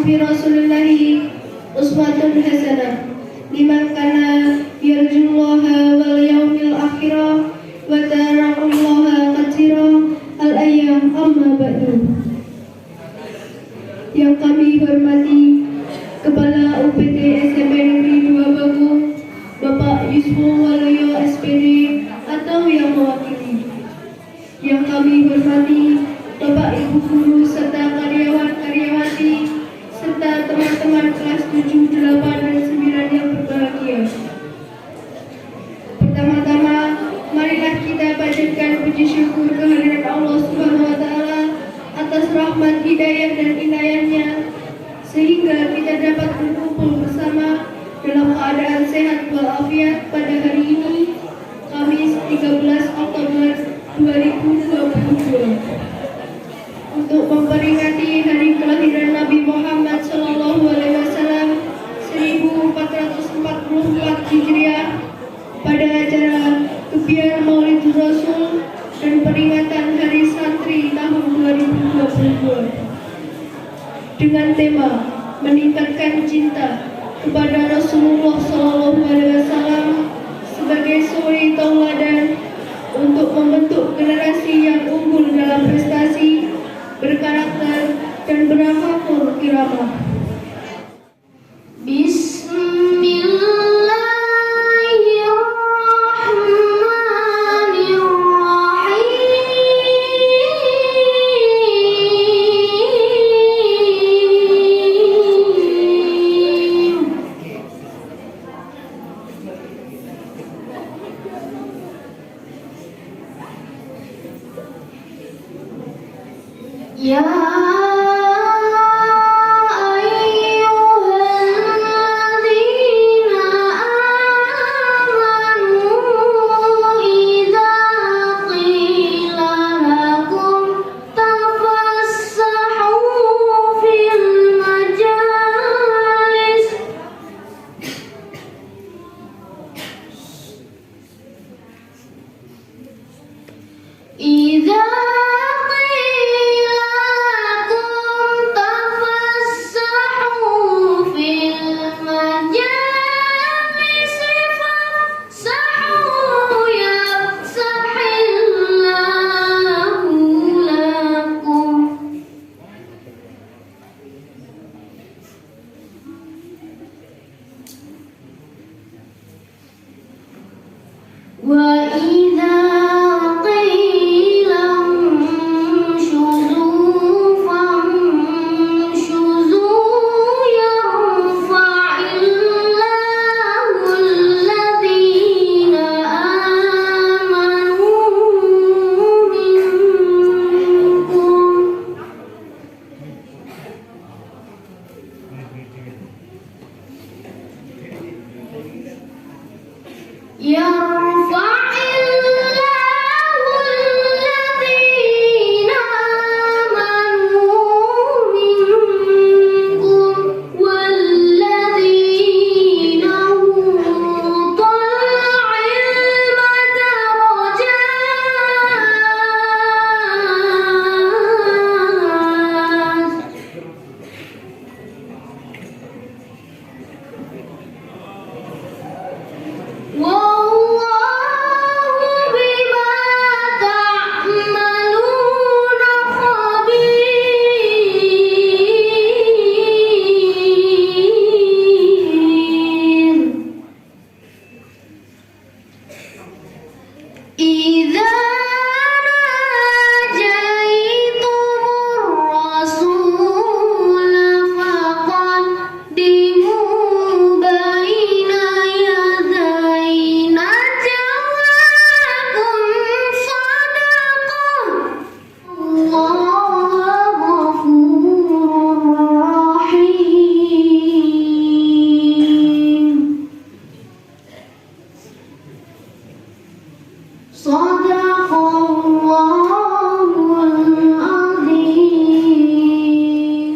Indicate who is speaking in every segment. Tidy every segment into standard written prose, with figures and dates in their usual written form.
Speaker 1: fi Rasulillahi uswatun hasanah liman kana yarjullaha wal yaumil akhirah wa tarakullaha katsira al-ayyam amma ba'du. Yang kami hormati Kepala UPT SMP Negeri 2 Bagong, Bapak Yusuf Waluyo SPD atau yang mewakili. Yang kami hormati Bapak Ibu Guru serta karyawan-karyawati serta teman-teman kelas 7, 8, dan 9 yang berbahagia. Pertama-tama, marilah kita panjatkan puji syukur kehadirat Allah Subhanahu wa Ta'ala atas rahmat, hidayah, dan inayahnya sehingga kita dapat berkumpul bersama dalam keadaan sehat walafiat pada hari ini, Kamis 13 Oktober 2022, untuk memperingati hari kelahiran Nabi Muhammad SAW 1444 Hijriah pada acara Kebiar Maulid Rasul dan peringatan Hari Santri tahun 2022 dengan tema meningkatkan cinta kepada Rasulullah SAW sebagai suri tauladan untuk membentuk generasi yang unggul dalam prestasi, berkarakter, dan berakhlakul kiramah.
Speaker 2: Ya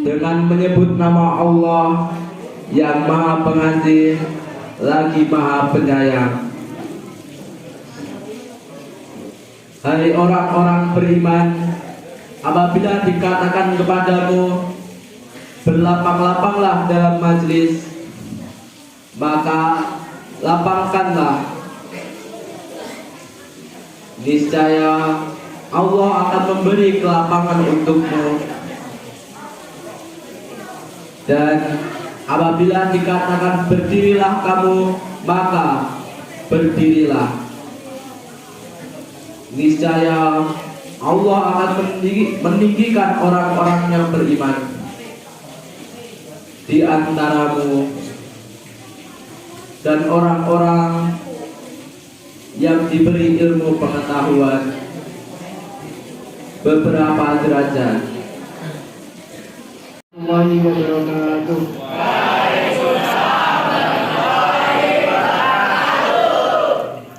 Speaker 3: dengan menyebut nama Allah yang Maha Pengasih lagi Maha Penyayang. Hai orang-orang beriman, apabila dikatakan kepadamu berlapang-lapanglah dalam majlis, maka lapangkanlah. Niscaya Allah akan memberi kelapangan untukmu. Dan apabila dikatakan berdirilah kamu, maka berdirilah. Niscaya Allah akan meninggikan orang-orang yang beriman di antaramu, dan orang-orang yang diberi ilmu pengetahuan beberapa derajat.
Speaker 2: Warahmatullahi wabarakatuh.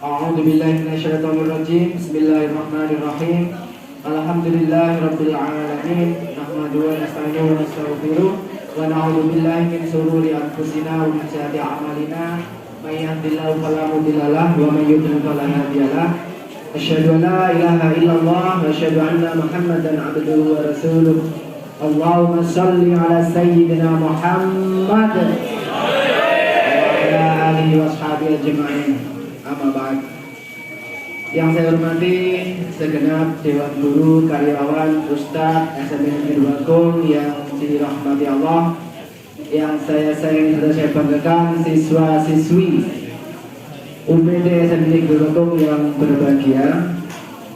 Speaker 2: A'udzu billahi minasyaitonir rajim. Bismillahirrahmanirrahim. Alhamdulillahirabbil alamin. Nahmaduhu wa nasta'inuhu wa nastaghfiruh wa na'udzu billahi min shururi anfusina wa min sayyiati a'malina. May yahdihillahu fala mudilla lahu wa may yudlil fala hadiya lahu. Asyhadu an la ilaha illallah wa asyhadu anna Muhammadan 'abduhu wa rasuluh. Allahumma shalli ala sayyidina Muhammad wa ala alihi wa sahbihi ajma'in. Amma ba'd. Yang saya hormati segenap Dewan Guru, karyawan, Ustadz SMP Negeri Bakung yang dirahmati Allah, yang saya sayangi dan saya banggakan, siswa-siswi UPD SMP Negeri Bakung yang berbahagia.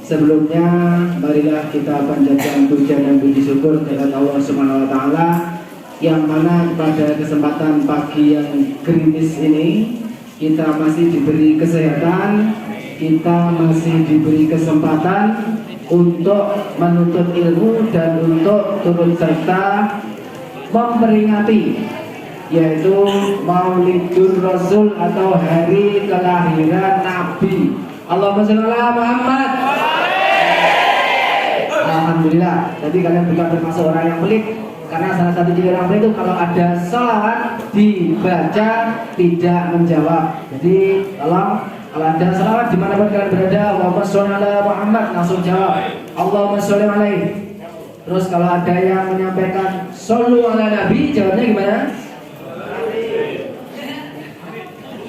Speaker 2: Sebelumnya, marilah kita panjatkan puja dan puji syukur kepada Allah Subhanahu wa Ta'ala, yang mana pada kesempatan pagi yang gerimis ini kita masih diberi kesehatan, kita masih diberi kesempatan untuk menuntut ilmu dan untuk turut serta memperingati, yaitu Maulidur Rasul atau hari kelahiran Nabi. Allahumma sholli ala Muhammad. Alhamdulillah. Jadi kalian bukan termasuk orang yang pelit, karena salah satu ciri orang pelit itu kalau ada sholawat dibaca tidak menjawab. Jadi kalau ada sholawat dimanapun kalian berada, Allahumma sholli ala Muhammad, langsung jawab Allahumma sholli alaihi. Terus kalau ada yang menyampaikan shollu ala Nabi, jawabnya gimana?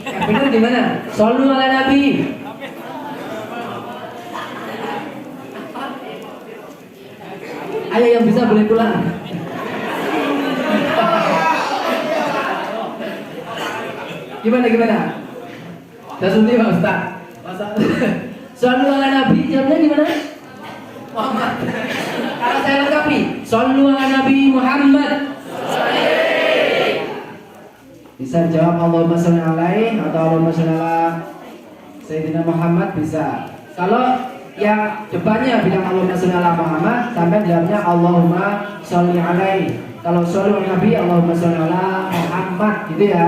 Speaker 2: Yang benar gimana? Shollu ala Nabi. Ayo yang bisa boleh pulang. Gimana? Sudah sunti Pak Ustaz. Shollu ala Nabi, jawabnya gimana? Muhammad. Kalau saya lengkapi, shollu ala Nabi Muhammad. Bisa jawab Allahumma sholli alaihi atau Allahumma sholli ala Sayyidina Muhammad bisa. Kalau yang depannya bilang Allahumma sholli ala Muhammad, sampai jawabnya Allahumma sholli alaihi. Kalau sholli ala Nabi, Allahumma sholli ala Muhammad, gitu ya.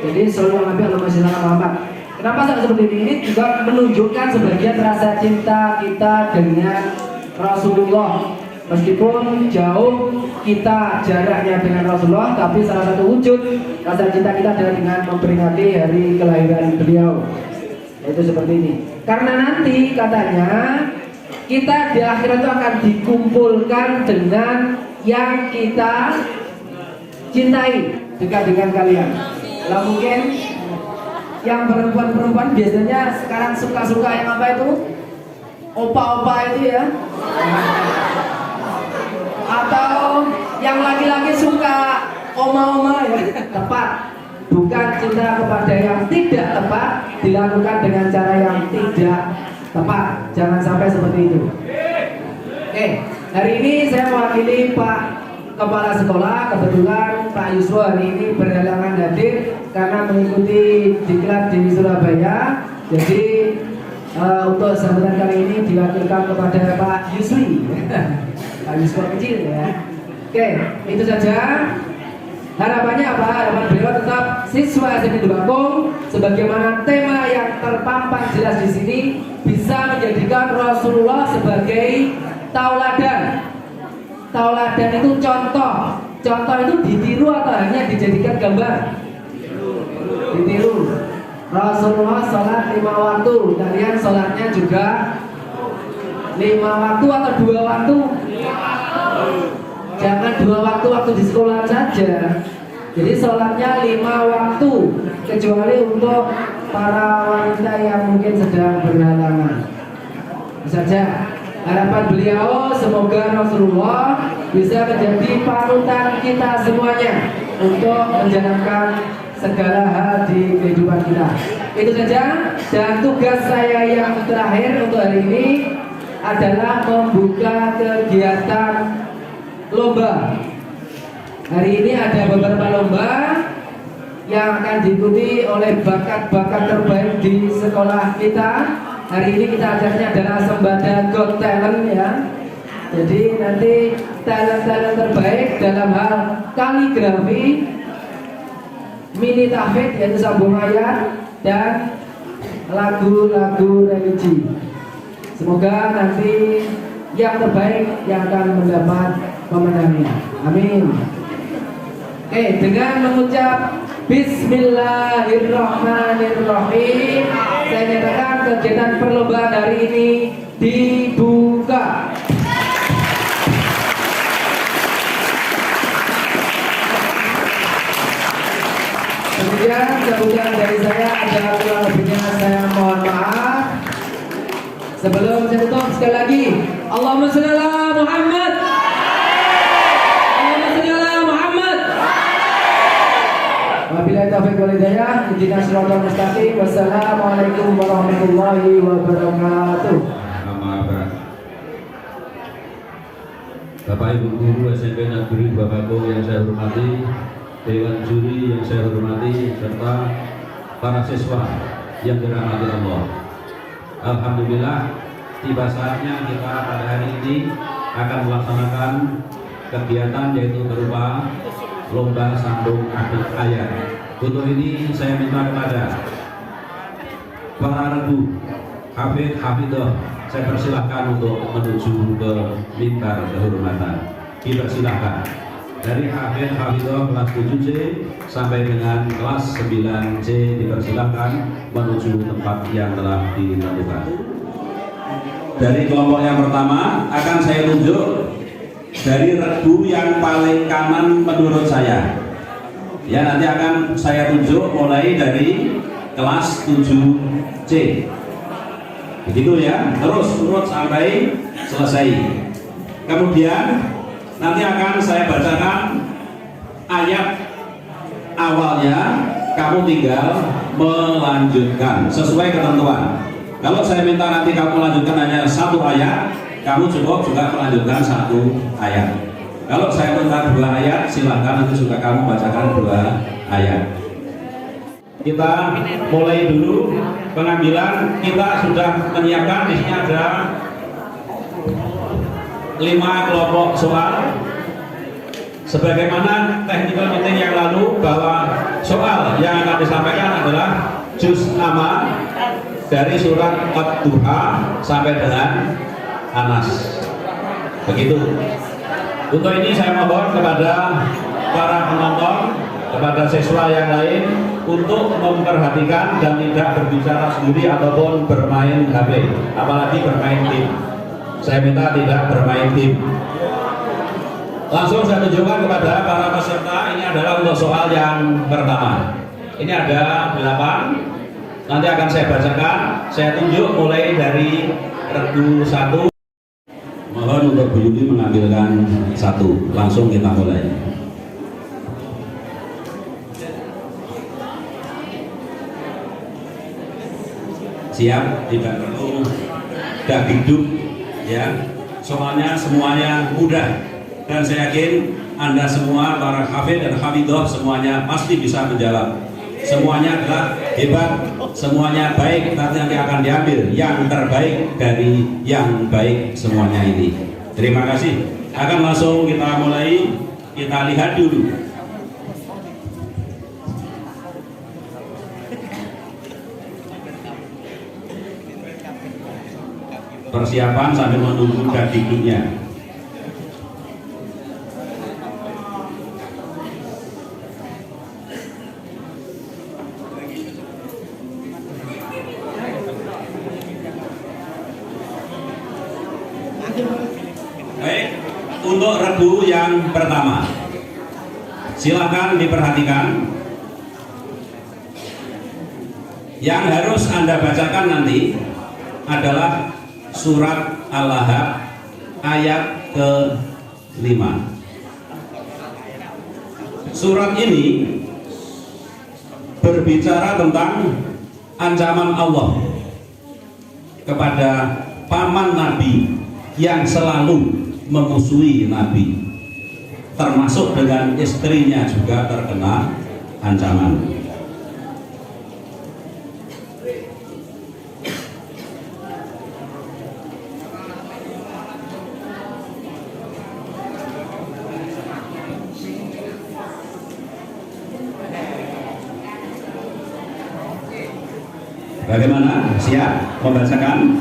Speaker 2: Jadi sholli ala Nabi, Allahumma sholli ala Muhammad. Kenapa saya seperti ini? Ini juga menunjukkan sebagian rasa cinta kita dengan Rasulullah. Meskipun jauh kita jaraknya dengan Rasulullah, tapi salah satu wujud rasa cinta kita adalah dengan memperingati hari kelahiran beliau. Itu seperti ini. Karena nanti katanya kita di akhirat itu akan dikumpulkan dengan yang kita cintai, dekat dengan kalian. Kalau mungkin yang perempuan-perempuan biasanya sekarang suka-suka yang apa itu? Opa-opa itu ya. Atau yang laki-laki suka oma-oma ya. Tepat. Bukan cinta kepada yang tidak tepat dilakukan dengan cara yang tidak tepat. Jangan sampai seperti itu. Oke, hari ini saya mewakili Pak Kepala Sekolah. Kebetulan Pak Yuswo hari ini berhalangan hadir karena mengikuti diklat di Surabaya. Jadi untuk sambutan kali ini diwakilkan kepada Pak Yuswi. Pak Yuswo kecil ya. Oke, itu saja. Harapannya apa? Harapan beliau tetap siswa SMP Bakung, sebagaimana tema yang terpampang jelas di sini, bisa menjadikan Rasulullah sebagai tauladan. Tauladan itu contoh. Contoh itu ditiru atau hanya dijadikan gambar? Ditiru. Rasulullah sholat 5 waktu. Kalian sholatnya juga 5 waktu atau 2 waktu?
Speaker 4: Jangan 2 waktu di sekolah saja. Jadi sholatnya 5 waktu, kecuali untuk para wanita yang mungkin sedang berhalangan. Saja harapan beliau semoga Rasulullah bisa menjadi panutan kita semuanya untuk menjalankan segala hal di kehidupan kita. Itu saja, dan tugas saya yang terakhir untuk hari ini adalah membuka kegiatan lomba. Hari ini ada beberapa lomba yang akan diikuti oleh bakat-bakat terbaik di sekolah kita. Hari ini kita acaranya adalah Sembada Got Talent ya. Jadi nanti talent-talent terbaik dalam hal kaligrafi, mini tahfidz yaitu sambung ayat, dan lagu-lagu religi. Semoga nanti yang terbaik yang akan mendapat pemenangnya. Amin. Oke, dengan mengucap Bismillahirrahmanirrahim, saya nyatakan kegiatan perlombaan hari ini dibuka. Kemudian sambutan dari saya ada kurang lebihnya saya mohon maaf. Sebelum saya tutup sekali lagi, Allahumma shalli ala Muhammad. Allahumma shalli ala Muhammad. Wabillahi taufiq wal hidayah. Ihdinas shiratal mustaqim. Wassalamualaikum warahmatullahi wabarakatuh.
Speaker 5: Bapak Ibu Guru SMP Negeri Babako yang saya hormati, Dewan Juri yang saya hormati, serta para siswa yang dirahmati Allah. Alhamdulillah, tiba saatnya kita pada hari ini akan melaksanakan kegiatan yaitu berupa lomba sambung akhir ayat. Untuk ini saya minta kepada para regu, hafid, hafidah, saya persilahkan untuk menuju ke mimbar kehormatan. Dipersilahkan dari hafid, hafidah kelas 7C sampai dengan kelas 9C dipersilahkan menuju tempat yang telah ditentukan. Dari kelompok yang pertama akan saya tunjuk dari regu yang paling kanan menurut saya. Ya, nanti akan saya tunjuk mulai dari kelas 7C. Begitu ya, terus urut sampai selesai. Kemudian nanti akan saya bacakan ayat awalnya, kamu tinggal melanjutkan sesuai ketentuan. Kalau saya minta nanti kamu melanjutkan hanya 1 ayat, kamu cukup juga melanjutkan 1 ayat. Kalau saya minta 2 ayat, silakan nanti juga kamu bacakan 2 ayat. Kita mulai dulu pengambilan. Kita sudah menyiapkan, di sini ada 5 kelompok soal. Sebagaimana technical meeting yang lalu, bahwa soal yang akan disampaikan adalah juz amma dari surat Ad-Duha sampai dengan Anas. Begitu. Untuk ini saya mohon kepada para penonton, kepada siswa yang lain untuk memperhatikan dan tidak berbicara sendiri ataupun bermain HP, apalagi bermain tim. Saya minta tidak bermain tim. Langsung saya tunjukkan kepada para peserta. Ini adalah untuk soal yang pertama. Ini ada 8. Nanti akan saya bacakan. Saya tunjuk mulai dari regu 1. Mohon untuk Bu Yudi mengambilkan 1. Langsung kita mulai. Siap, tidak perlu dagdikduk ya. Soalnya semuanya mudah dan saya yakin Anda semua para hafid dan hafidah semuanya pasti bisa menjawab. Semuanya adalah hebat, semuanya baik, nanti akan diambil yang terbaik dari yang baik semuanya ini. Terima kasih. Akan langsung kita mulai, kita lihat dulu. Persiapan sambil menunggu dagdikduknya. Baik, untuk regu yang pertama. Silakan diperhatikan. Yang harus Anda bacakan nanti adalah surat Al-Lahab ayat ke-5. Surat ini berbicara tentang ancaman Allah kepada paman Nabi yang selalu memusuhi Nabi, termasuk dengan istrinya juga terkena ancaman. Bagaimana? Siap membacakan?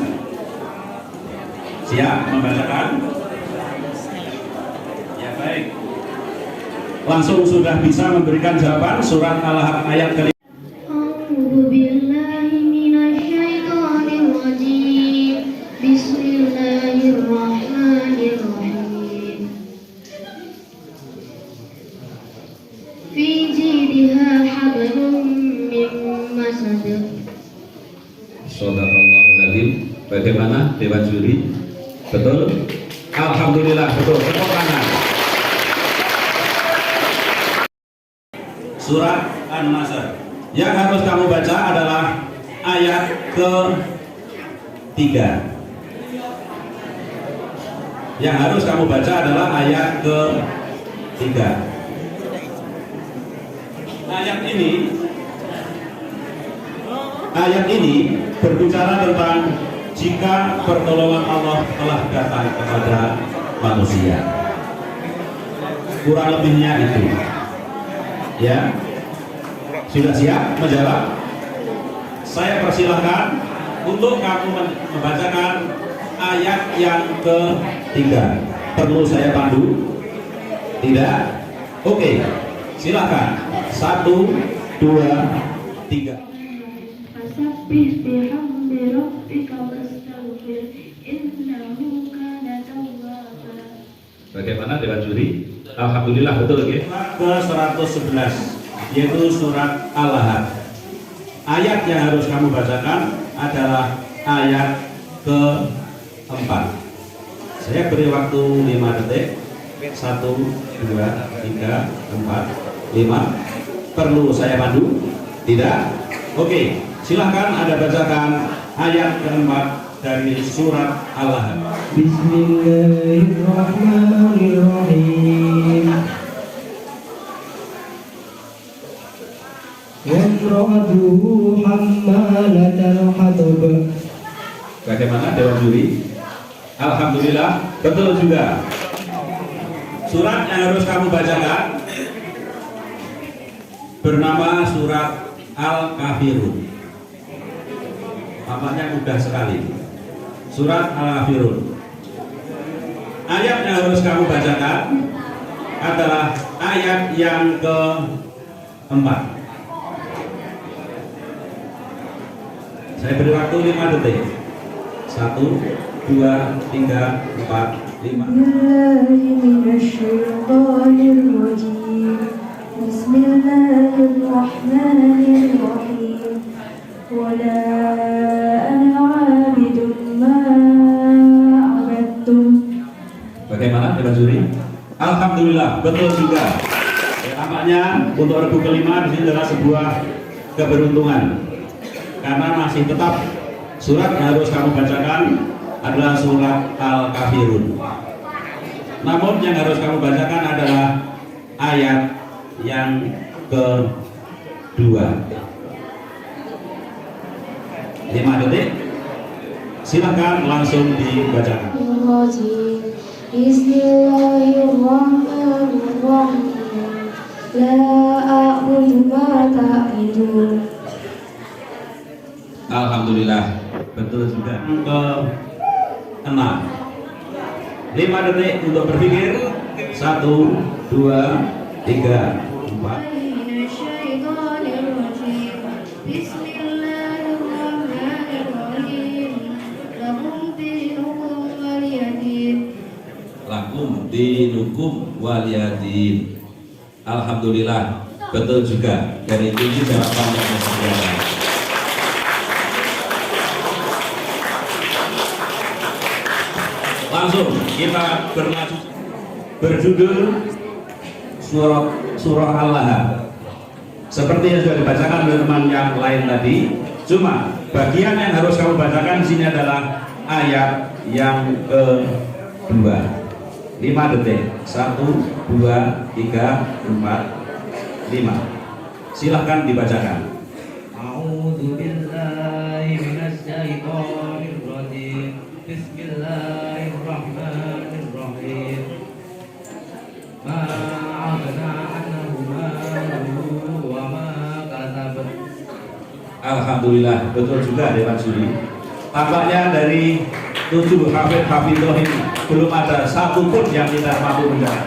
Speaker 5: Siap membacakan? Ya, baik. Langsung sudah bisa memberikan jawaban surat Al-Lahab ayat ke-5.
Speaker 1: A'udzu billahi minasyaitonir rajim. Bismillahirrahmanirrahim. Fi jidha hablum min masad.
Speaker 5: Shadaqallahul adzim. Bagaimana Dewan Juri? Betul? Alhamdulillah betul. Tepuk tangan. Surat An-Nasr. Yang harus kamu baca adalah ayat ke-3. Yang harus kamu baca adalah ayat ke-3. Ayat ini berbicara tentang jika pertolongan Allah telah datang kepada manusia. Kurang lebihnya itu. Ya. Sudah siap menjawab? Saya persilahkan untuk kamu membacakan ayat yang ke-3. Perlu saya pandu? Tidak? Oke. Silakan. 1, 2, 3.
Speaker 1: Fasabbih bihamdi rabbika wastaghfir innahu kana tawwaba.
Speaker 5: Bagaimana Dewan Juri? Alhamdulillah betul ya. Ke-111 yaitu surat Al-Lahab. Ayat yang harus kamu bacakan adalah ayat ke-4. Saya beri waktu 5 detik. 1, 2, 3, 4, 5. Perlu saya pandu? Tidak? Oke, silahkan Anda bacakan ayat ke-4 dari surat Al-Lahab.
Speaker 4: Bismillahirrahmanirrahim. Wamra'atuhu hammalatal hatab.
Speaker 5: Bagaimana Dewan Juri? Alhamdulillah betul juga. Surat yang harus kamu bacakan bernama surat Al-Kafirun. Tampaknya mudah sekali. Surat Al-Kafirun. Ayat yang harus kamu bacakan adalah ayat yang ke-4. Saya beri waktu 5 detik. 1, 2, 3, 4, 5.
Speaker 1: Bismillahirrahmanirrahim. Wala ana 'abidun ma 'abadtum.
Speaker 5: Bagaimana Dewan Juri? Alhamdulillah betul juga. Tampaknya untuk regu kelima di sini adalah sebuah keberuntungan karena masih tetap surat yang harus kamu bacakan adalah surat Al-Kafirun. Namun yang harus kamu bacakan adalah ayat yang ke-2. 5 detik. Silakan langsung dibacakan.
Speaker 1: Bismillahirrahmanirrahim. La a'budu ma ta'budun.
Speaker 5: Alhamdulillah betul juga. Ke-6. 5 detik untuk berpikir. 1, 2, 3, 4. Lakum dinukum waliyadin. Alhamdulillah, betul juga. Dari ini jawaban yang disediakan. Langsung kita berlanjut berjudul surah Al-Lahab. Seperti yang sudah dibacakan oleh teman yang lain tadi, cuma bagian yang harus kamu bacakan di sini adalah ayat yang kedua. 5 detik. 1, 2, 3, 4, 5. Silahkan dibacakan.
Speaker 3: A'udzu billahi minasy syaithanir rajim. Bismillahirrahmanirrahim. Ma aghna anhu maluhu wa ma kasab.
Speaker 5: Alhamdulillah, betul juga Dewan Juri. Tampaknya dari 7 hafidh-hafidhoh ini belum ada satu pun yang tidak mampu menjawab.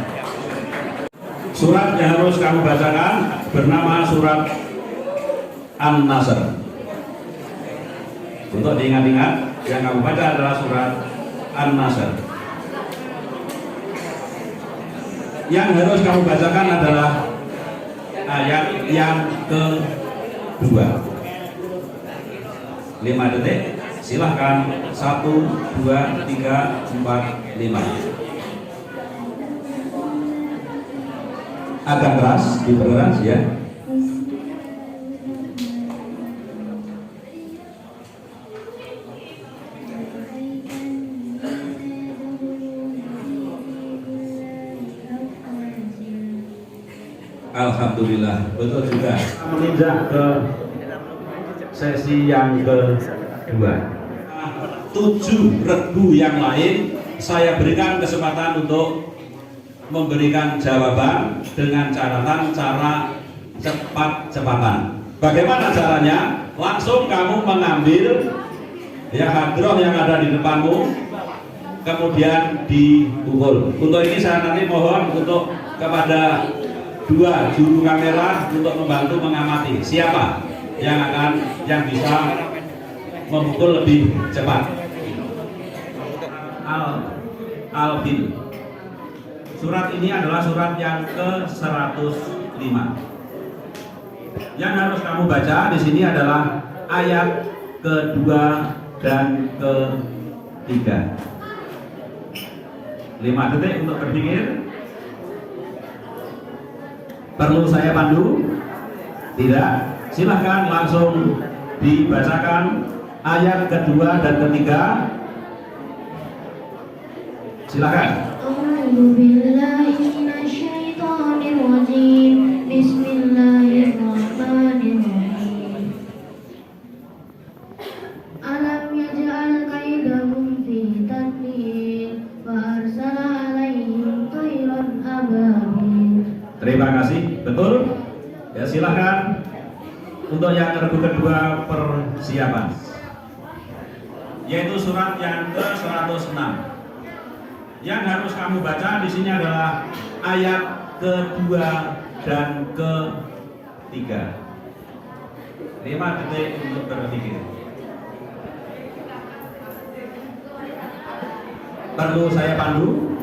Speaker 5: Surat yang harus kamu bacakan bernama surat An-Nasr. Untuk diingat-ingat, yang kamu baca adalah surat An-Nasr. Yang harus kamu bacakan adalah ayat yang kedua. 5 detik. Silahkan. 1, 2, 3, 4, 5. Agak keras, diperkeras ya. Alhamdulillah, betul juga. Meninjak ke sesi yang kedua. 7 regu yang lain saya berikan kesempatan untuk memberikan jawaban dengan catatan cara cepat-cepatan. Bagaimana caranya? Langsung kamu mengambil ya hadroh yang ada di depanmu, kemudian dipukul. Untuk ini saya nanti mohon untuk kepada 2 juru kamera untuk membantu mengamati siapa yang bisa memukul lebih cepat. Al-Fil. Surat ini adalah surat yang ke-105. Yang harus kamu baca di sini adalah ayat kedua dan ketiga. 5 detik untuk berpikir. Perlu saya pandu? Tidak. Silahkan langsung dibacakan ayat kedua dan ketiga. Silakan.
Speaker 1: A'udzu billahi minasy syaithanir rajim. Bismillahirrahmanirrahim. Alam yaj'al kaidahum fi tadlil wa arsala 'alaihim tayran ababil.
Speaker 5: Terima kasih. Betul? Ya, silakan. Untuk yang regu kedua persiapan. Yaitu surat yang ke-106. Yang harus kamu baca di sini adalah ayat kedua dan ketiga. 5 detik untuk berpikir. Perlu saya pandu?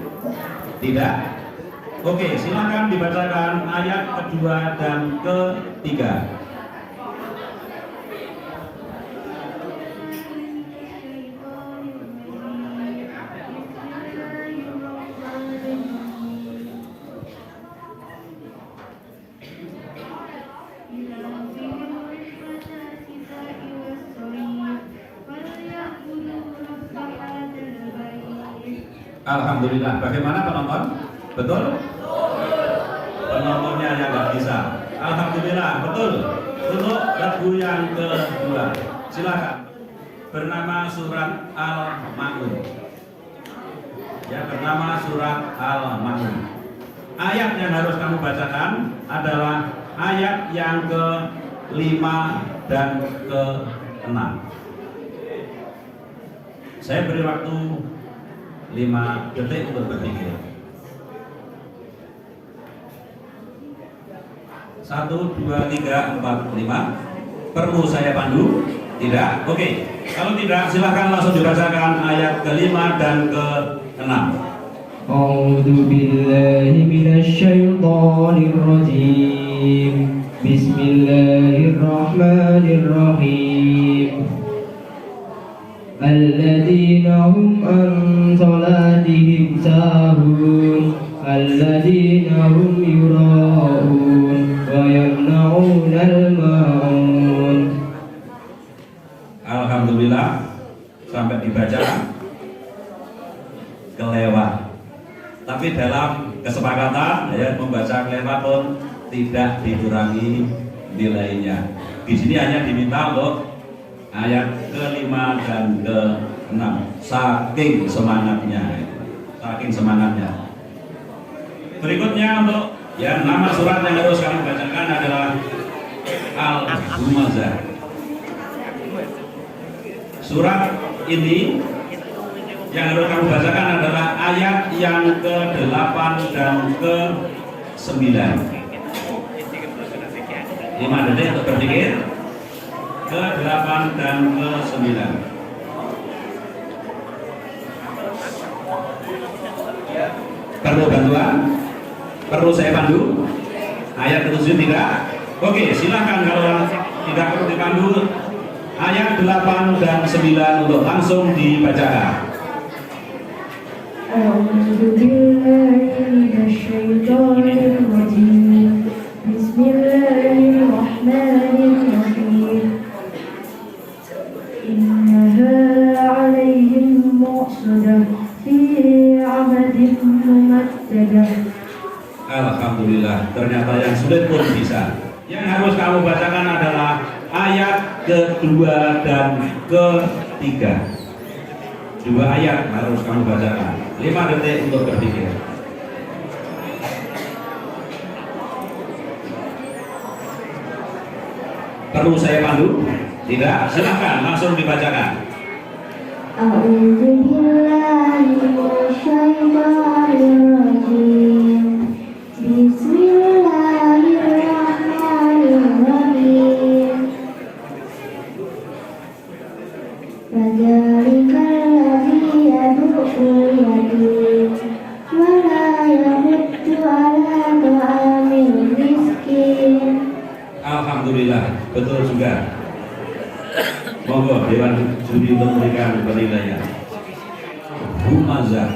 Speaker 5: Tidak. Oke, silakan dibacakan ayat kedua dan ketiga. Alhamdulillah. Bagaimana penonton? Betul? Penontonnya yang nggak bisa. Alhamdulillah, betul. Untuk lagu yang kedua, silakan. Bernama surat Al-Ma'un. Ya, bernama surat Al-Ma'un. Ayat yang harus kamu bacakan adalah ayat yang ke-5 dan ke-6. Saya beri waktu 5 detik untuk berpikir. 1, 2, 3, 4, 5. Perlu saya pandu? Tidak? Oke. Kalau tidak, silahkan langsung dibacakan ayat ke-5 dan ke-6.
Speaker 2: أعوذ بالله من الشيطان الرجيم بسم الله الرحمن الرحيم الذين هم عن صلاتهم ساهون الذين هم يراءون ويمنعون الماعون.
Speaker 5: Alhamdulillah sampai dibaca kelewat. Tapi dalam kesepakatan ya membaca kelewat pun tidak dikurangi nilainya. Di sini hanya diminta untuk ayat ke-5 dan ke-6. Saking semangatnya. Berikutnya untuk yang nama surat yang harus kami bacakan adalah Al-Humazah. Surat ini yang harus kamu bacakan adalah ayat yang ke-8 dan ke-9. 5 detik untuk berpikir. Ke-8 dan ke-9. Perlu bantuan? Perlu saya pandu? Ayat ke-7 tidak? Oke, silakan kalau tidak perlu dipandu. Ayat 8 dan 9 untuk langsung dibacakan.
Speaker 1: أعوذ بالله من الشيطان الرجيم بسم الله الرحمن الرحيم إنها عليهم مؤصدة في عمد ممددة.
Speaker 5: Alhamdulillah, ternyata yang sulit pun bisa. Yang harus kamu bacakan adalah ayat ke-2 dan ke-3. 2 ayat harus kamu bacakan. 5 detik untuk berpikir. Perlu saya pandu? Tidak? Silahkan langsung dibacakan.
Speaker 1: أعوذ بالله من الشيطان الرجيم بسم الله الرحمن الرحيم فذلك الذي يدعو اليتيم ولا يحض على طعام المسكين.
Speaker 5: Alhamdulillah, betul juga. Monggo Dewan Juri untuk memberikan penilaian. Humazah.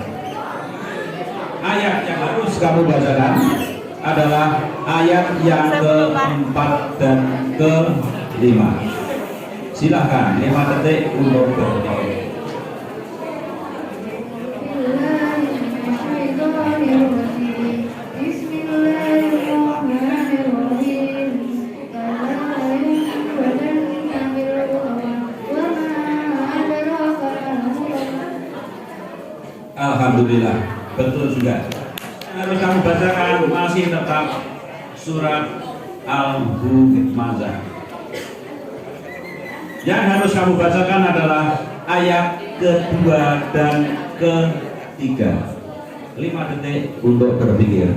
Speaker 5: Ayat yang harus kamu bacakan adalah ayat yang ke-4 dan ke-5. Silahkan 5 detik untuk berpikir. Alhamdulillah, betul juga. Harus kamu bacakan masih tetap surat Al-Humazah. Yang harus kamu bacakan adalah ayat ke-2 dan ke-3. 5 detik untuk berpikir.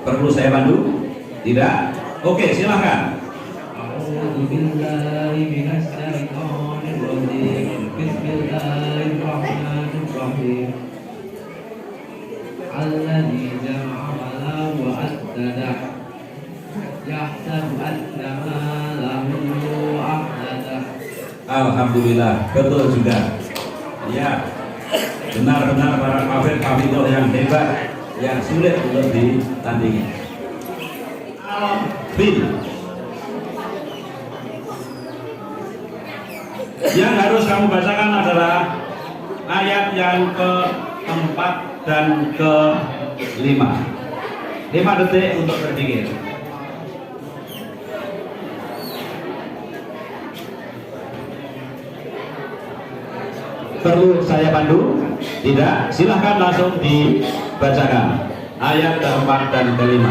Speaker 5: Perlu saya bantu? Tidak? Oke, silahkan.
Speaker 3: أعوذ بالله من الشيطان الرجيم بسم الله الرحمن الرحيم الذي جمع مالا وعدده يحسب أن ماله أخلده.
Speaker 5: Alhamdulillah, betul juga. Ya, benar-benar para kafir-kafir yang hebat, yang sulit untuk ditandingi. Al-Fil. Yang harus kamu bacakan adalah ayat yang ke-4 dan ke-5. 5 detik untuk berpikir. Perlu saya pandu? Tidak? Silahkan langsung dibacakan ayat ke-4 dan ke-5.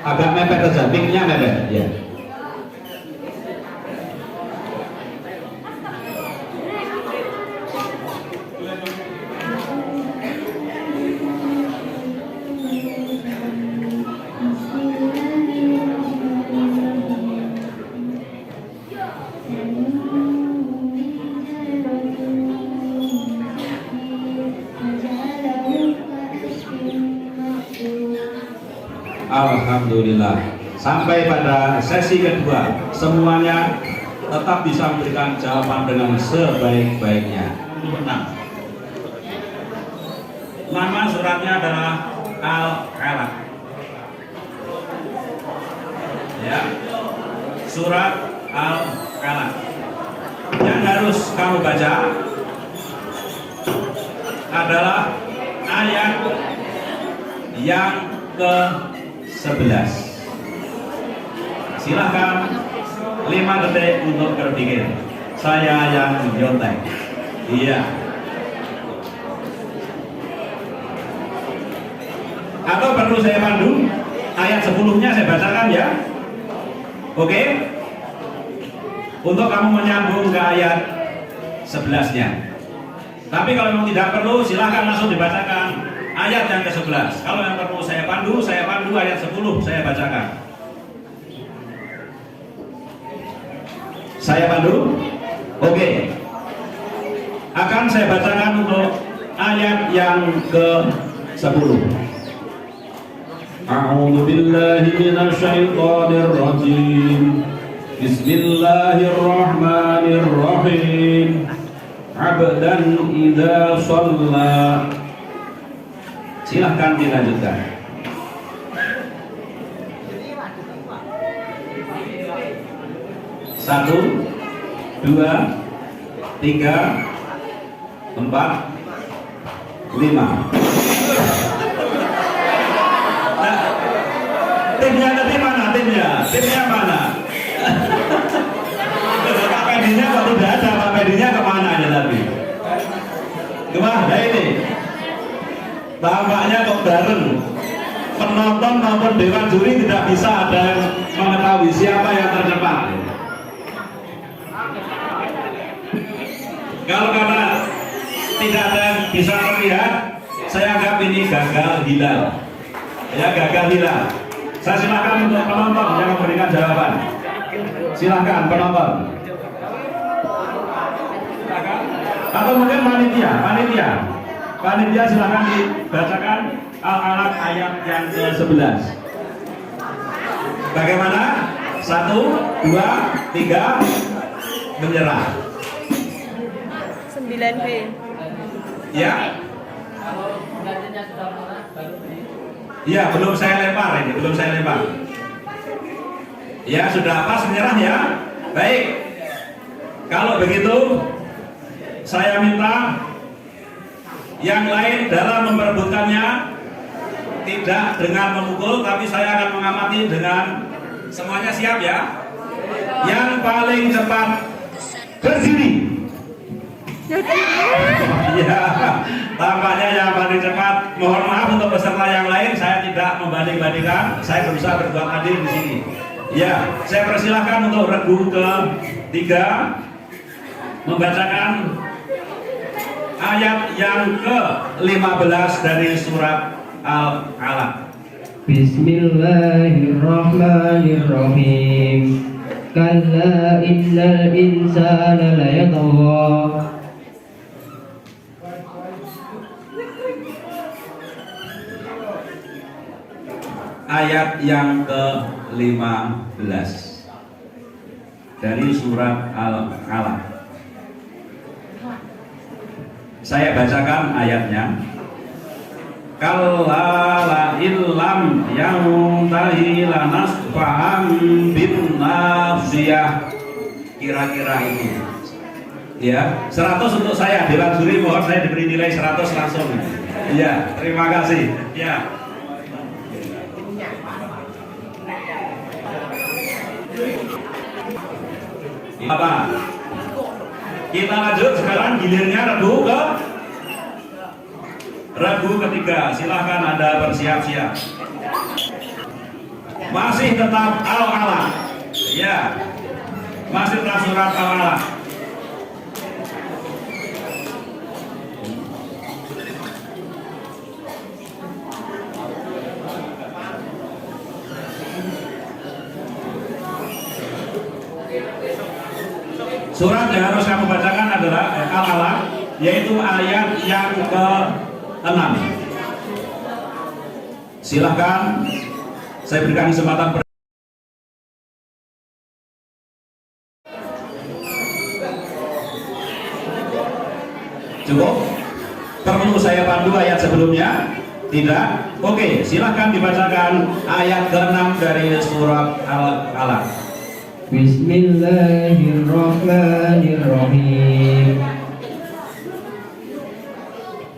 Speaker 5: Agak mepet saja, mic-nya mepet ya. Alhamdulillah. Sampai pada sesi kedua, semuanya tetap bisa memberikan jawaban dengan sebaik-baiknya. Nama suratnya adalah Al-Alaq. Ya, surat Al-Alaq. Yang harus kamu baca adalah ayat yang ke-11. Silahkan 5 detik untuk berpikir. Saya yang nyontek. Iya. Atau perlu saya pandu? Ayat 10-nya saya bacakan ya. Oke? Untuk kamu menyambung ke ayat 11-nya. Tapi kalau memang tidak perlu, silahkan langsung dibacakan ayat yang ke-11. Kalau yang perlu saya pandu ayat 10 saya bacakan. Saya pandu? Oke. Akan saya bacakan untuk ayat yang ke-10. A'udzu billahi minasyaitonir rajim. Bismillahirrahmanirrahim. Abdan idza shalla. Silahkan dilanjutkan. Satu, 2, 3, 4, 5. Nah, timnya tadi mana? Timnya mana? Pak Pedinya kok tidak ada? Pak Pedinya kemana ya tadi? Kemana ini? Tampaknya kok bareng. Penonton maupun dewan juri tidak bisa ada yang mengetahui siapa yang tercepat. Kalau karena tidak ada yang bisa melihat, saya anggap ini gagal hilal. Ya, gagal hilal. Saya silakan untuk penonton yang memberikan jawaban. Silakan penonton. Atau mungkin panitia silakan dibacakan Al-Alaq ayat yang ke-11. Bagaimana? 1, 2, 3, menyerah.
Speaker 6: 9B.
Speaker 5: Ya. Iya, belum saya lempar. Ya, sudah pas menyerah ya. Baik. Kalau begitu, saya minta yang lain dalam memperebutkannya tidak dengan memukul, tapi saya akan mengamati dengan semuanya siap ya. Yang paling cepat berdiri. Ya, tampaknya yang paling cepat. Mohon maaf untuk peserta yang lain, saya tidak membanding-bandingkan. Saya berusaha berbuat adil di sini. Ya, saya persilahkan untuk regu ke-3 membacakan ayat yang ke-15 dari surat Al-Alaq.
Speaker 7: Bismillahirrahmanirrahim. Kalla innal insana layatgha.
Speaker 5: Ayat yang ke-15 dari surat Al-Alaq. Saya bacakan ayatnya. Kalla la illam yantahi lanasfa'an bin nafsiyah. Kira-kira itu. Ya, 100 untuk saya. Dewan juri mohon saya diberi nilai 100 langsung. Ya, terima kasih. Ya. Apa? Kita lanjut sekarang gilirnya regu ketiga. Silahkan Anda bersiap-siap. Masih tetap Al-Alaq. Ya. Masih tetap surat Al-Alaq. Surat yang harus kamu bacakan adalah Al-Alaq, yaitu ayat yang ke-6. Silahkan Saya berikan kesempatan cukup? Perlu saya pandu ayat sebelumnya? Tidak? Oke, silahkan dibacakan ayat ke-6 dari surat Al-Alaq.
Speaker 7: Bismillahirrahmanirrahim.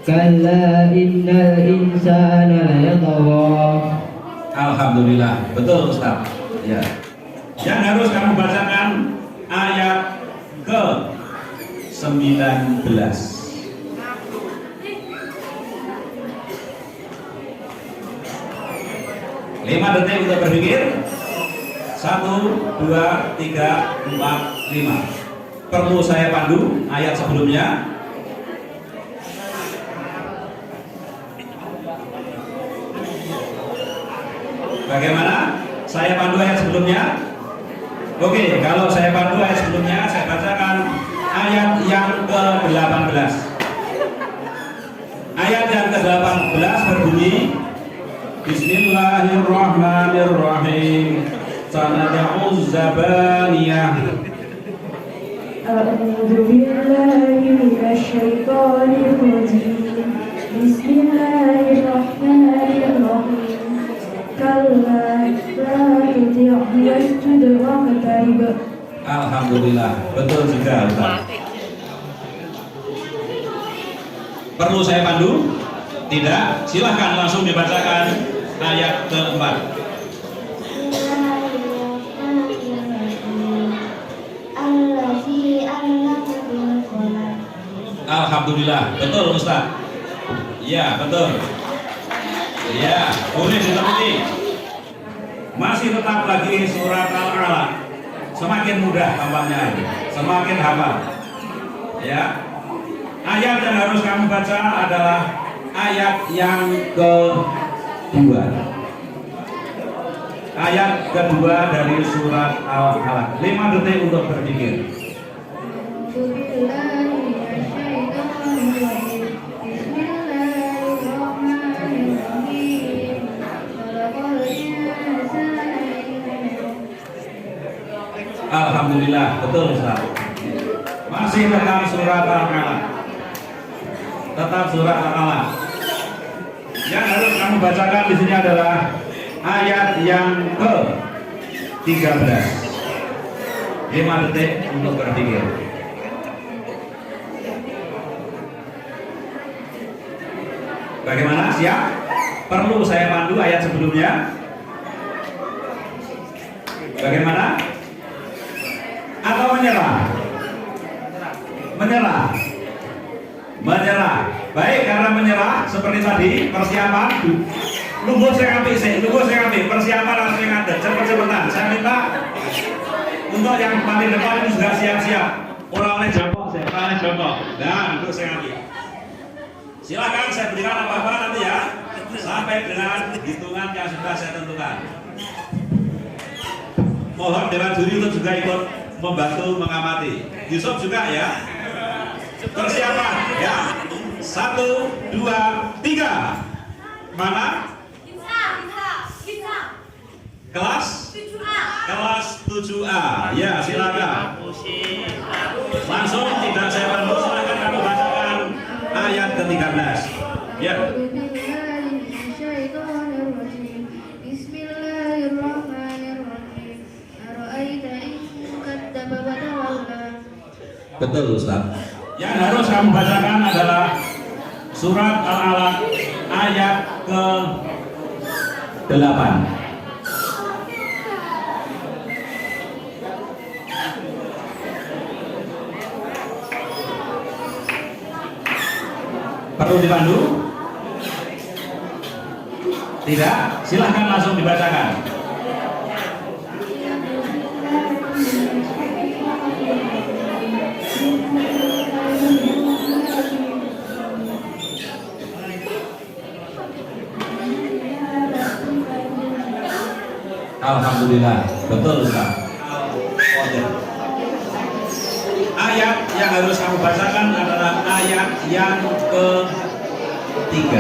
Speaker 7: Kalla innal insana layatagha.
Speaker 5: Alhamdulillah, betul Ustaz. Ya. Yang harus kamu bacakan ayat ke-19. 5 detik untuk berpikir. 1, 2, 3, 4, 5. Perlu saya pandu ayat sebelumnya? Bagaimana? Saya pandu ayat sebelumnya? Oke, kalau saya pandu ayat sebelumnya, saya bacakan ayat yang ke-18. Ayat yang ke-18 berbunyi, Bismillahirrahmanirrahim. Sanad'uz zabaniyah.
Speaker 1: A'udzu billahi minasyaitonir rajim. Bismillahirrahmanirrahim. Kalla la tuti'hu wasjud waqtarib.
Speaker 5: Alhamdulillah, betul juga Ustaz. Perlu saya pandu? Tidak, silahkan langsung dibacakan ayat keempat. Alhamdulillah, betul Ustaz. Iya, betul. Iya, boleh ditemuti. Masih tetap lagi surat Al-Alaq. Semakin mudah tampaknya, semakin hafal. Ya. Ayat yang harus kamu baca adalah ayat yang kedua. Ayat kedua dari surat Al-Alaq. 5 detik untuk berpikir. Alhamdulillah, betul Ustaz. Masih tentang surat Al-Alaq. Tetap surat Al-Alaq. Yang harus kamu bacakan di sini adalah ayat yang ke-13. 5 detik untuk berpikir. Bagaimana? Siap? Perlu saya pandu ayat sebelumnya? Bagaimana? Atau menyerah? Menyerah. Menyerah. Baik, karena menyerah seperti tadi persiapan. Nunggu saya ambil persiapan langsung ada. Cepet-cepetan. Saya minta untuk yang paling depan itu sudah siap-siap. Orang jongkok, saya jongkok. Dan untuk saya ambil. Silakan saya berikan apa-apa nanti ya. Sampai dengan hitungan yang sudah saya tentukan. Mohon dewan juri untuk juga ikut membantu mengamati. Yusuf juga ya. Persiapan ya. 1, 2, 3. Mana? Kelas? Kelas 7A. Ya, silakan. Langsung tidak saya bantu, silakan kamu bacakan ayat ke-13. Ya. Betul Ustaz. Yang harus kamu bacakan adalah surat Al-Alaq ayat ke-8. Perlu dipandu? Tidak? Silahkan langsung dibacakan. Alhamdulillah, betul Ustaz. Ayat yang harus kamu bacakan adalah ayat yang ke-3.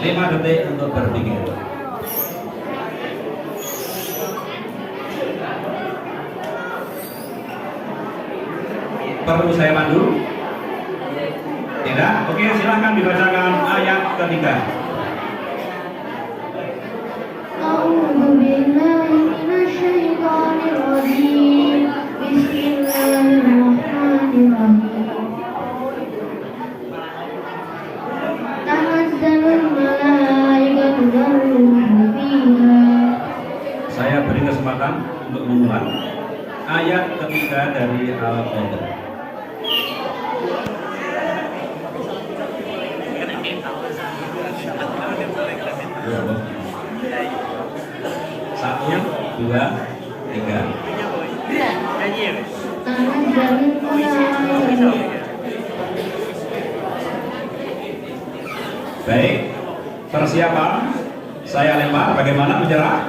Speaker 5: 5 detik untuk berpikir. Perlu saya pandu? Tidak? Oke, silahkan dibacakan ayat ketiga.
Speaker 1: أعوذ بالله من الشيطان الرجيم بسم الله الرحمن الرحيم تنزل الملائكة والروح فيها.
Speaker 5: Saya beri kesempatan untuk mengulang ayat ketiga dari Al-Qadr. Satu, dua, tiga.
Speaker 1: تنزل الملائكة.
Speaker 5: Baik, persiapan. Saya lempar. Bagaimana menyerah?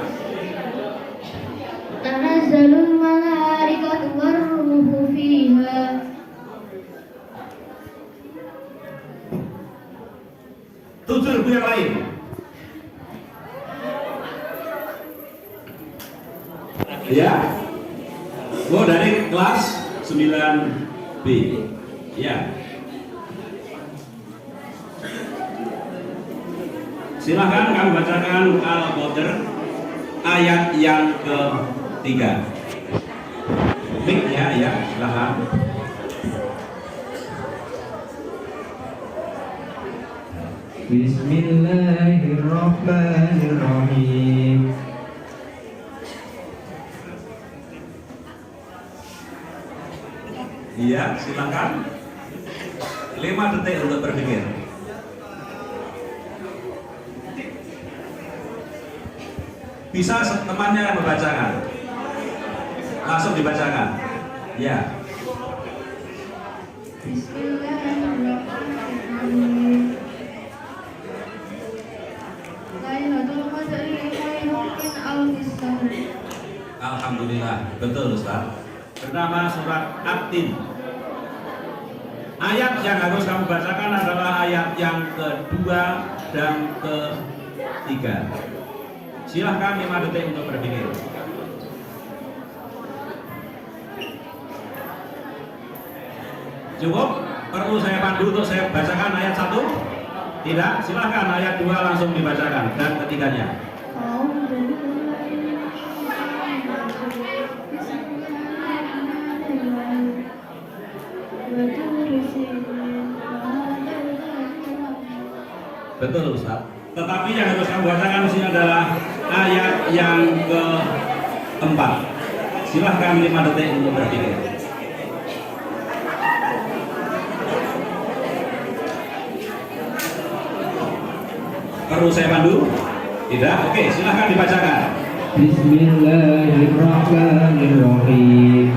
Speaker 1: تنزل الملائكة والروح فيها.
Speaker 5: Tujuh ribu yang lain. Ya. Oh, dari kelas 9B. Ya. Silahkan kami bacakan Al-Qadr ayat yang ketiga. Mik ya, silahkan.
Speaker 7: Bismillahirrahmanirrahim.
Speaker 5: Iya, silakan. 5 detik untuk berpikir. Bisa temannya yang membacakan. Langsung dibacakan. Ya.
Speaker 1: Bismillahirrahmanirrahim. Lailatul Qadri khairun min alfi syahr.
Speaker 5: Alhamdulillah, betul Ustaz. Bernama surat At-Tin. Ayat yang harus kamu bacakan adalah ayat yang kedua dan ketiga. Silahkan 5 detik untuk berpikir. Cukup? Perlu saya pandu untuk saya bacakan ayat 1? Tidak? Silahkan ayat 2 langsung dibacakan dan ketiganya. Betul Ustaz. Tetapi yang harus kamu bacakan di sini adalah ayat yang keempat. Silahkan 5 detik untuk berpikir. Perlu saya pandu? Tidak? Oke, silahkan dibacakan.
Speaker 7: Bismillahirrahmanirrahim.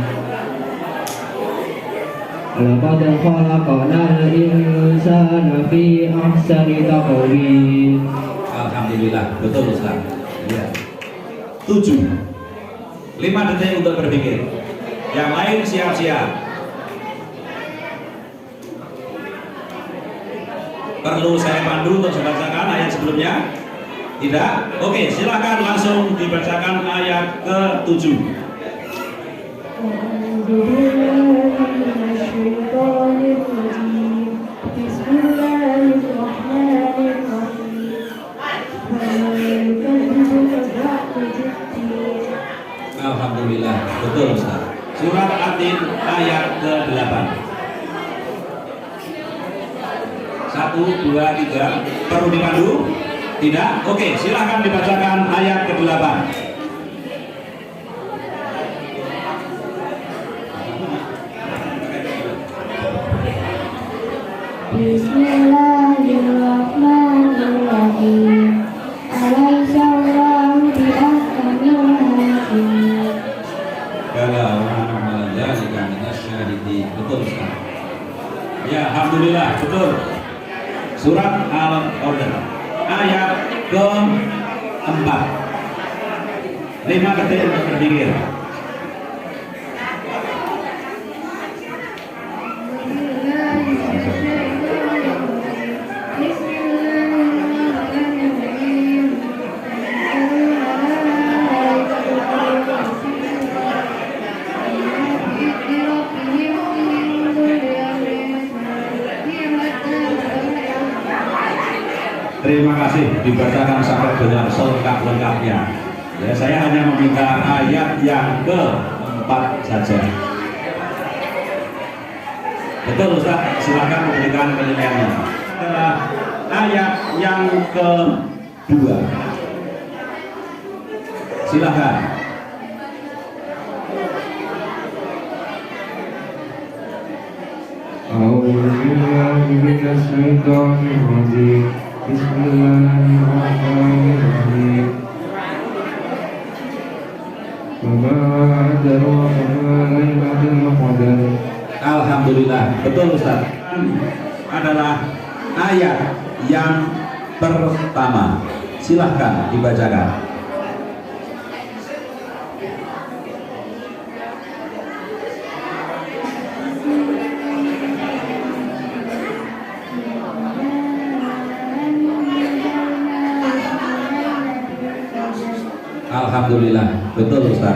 Speaker 7: Laqad khalaqnal insana fi ahsani taqwim.
Speaker 5: Alhamdulillah, betul Ustaz. Ya. 7. 5 detik untuk berpikir. Yang lain siap-siap. Perlu saya pandu untuk membacakan ayat sebelumnya? Tidak? Oke, silakan langsung dibacakan ayat ke-7. Alhamdulillah, betul Ustaz. Surat At-Tin ayat ke-8. 1, 2, 3. Perlu dipandu? Tidak? Oke, silahkan dibacakan ayat ke-8.
Speaker 1: Bismillahirrahmanirrahim. Alaysa Allahu biahkamil hakimin.
Speaker 5: Bala wa na'mal dzalika minasyahidin. Betul Ustaz. Ya, alhamdulillah, betul. Surat Al-Qadr ayat ke-4. 5 detik untuk berpikir. Terima kasih dibacakan sampai dengan selengkap-lengkapnya. Ya, saya hanya meminta ayat yang keempat saja. Betul Ustaz, silakan memberikan penilaiannya. Adalah ayat yang kedua. Silakan.
Speaker 7: أعوذ بالله من الشيطان الرجيم بسم الله الرحمن الرحيم وما أدراك ما ليلة القدر
Speaker 5: Alhamdulillah, betul Ustaz. Adalah ayat yang pertama. Silahkan dibacakan. Alhamdulillah, betul Ustaz.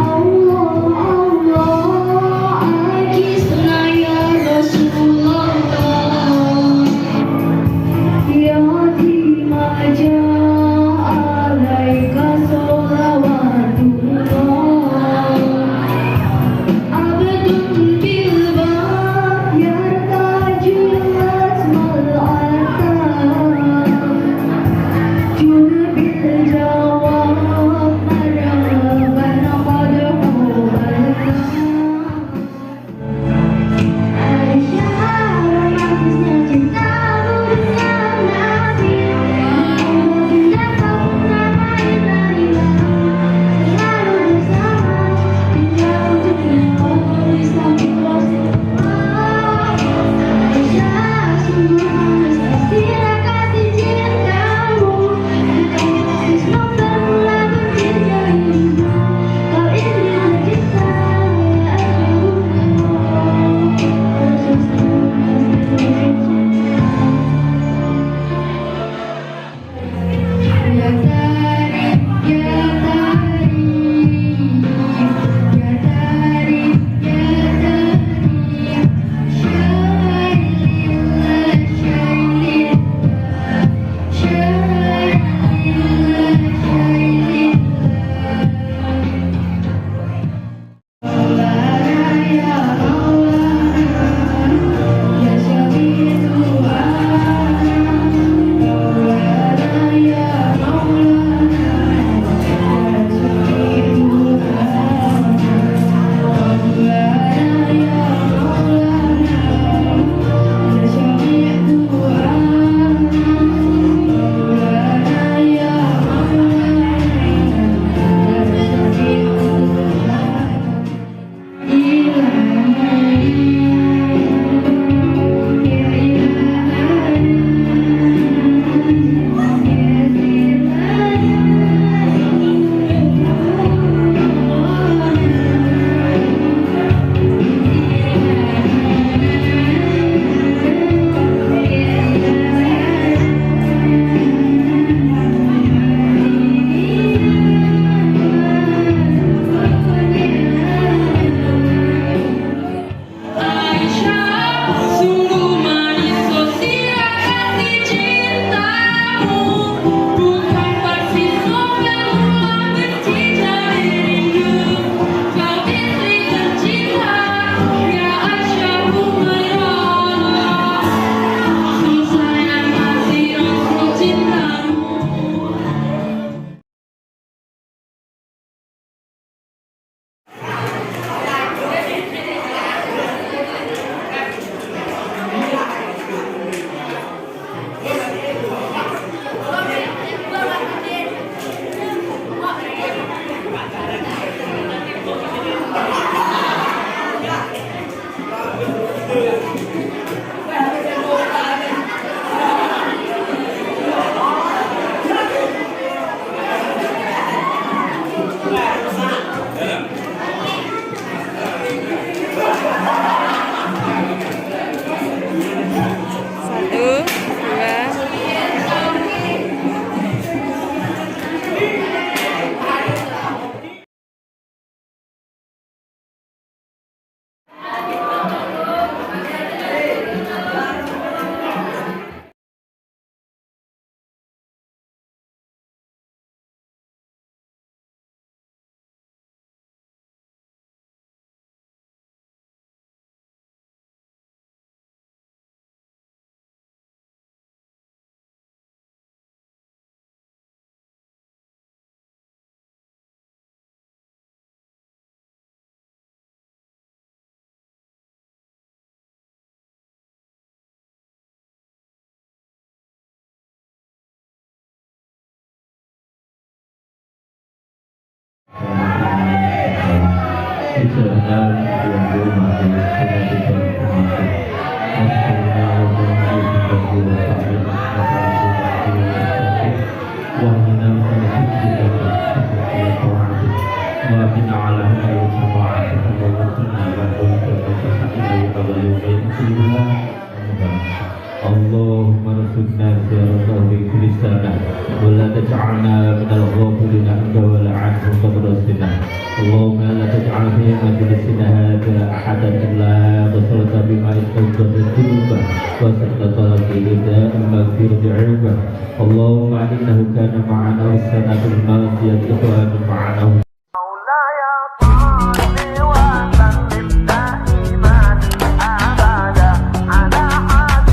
Speaker 1: Allah
Speaker 5: Kesehatan yang bermati Kemudian bermati اللهم ارزقنا زيارته في كل سنة ولا تجعلنا من الغافلين عنك ولا عنه قبل السنة اللهم لا تجعل في مجلسنا هذا أحدا إلا غسلت بما استوجب الذنوب وسقط رداء المغفر بعلمه اللهم إنه كان معنا والسنة الماضية إخوان معنا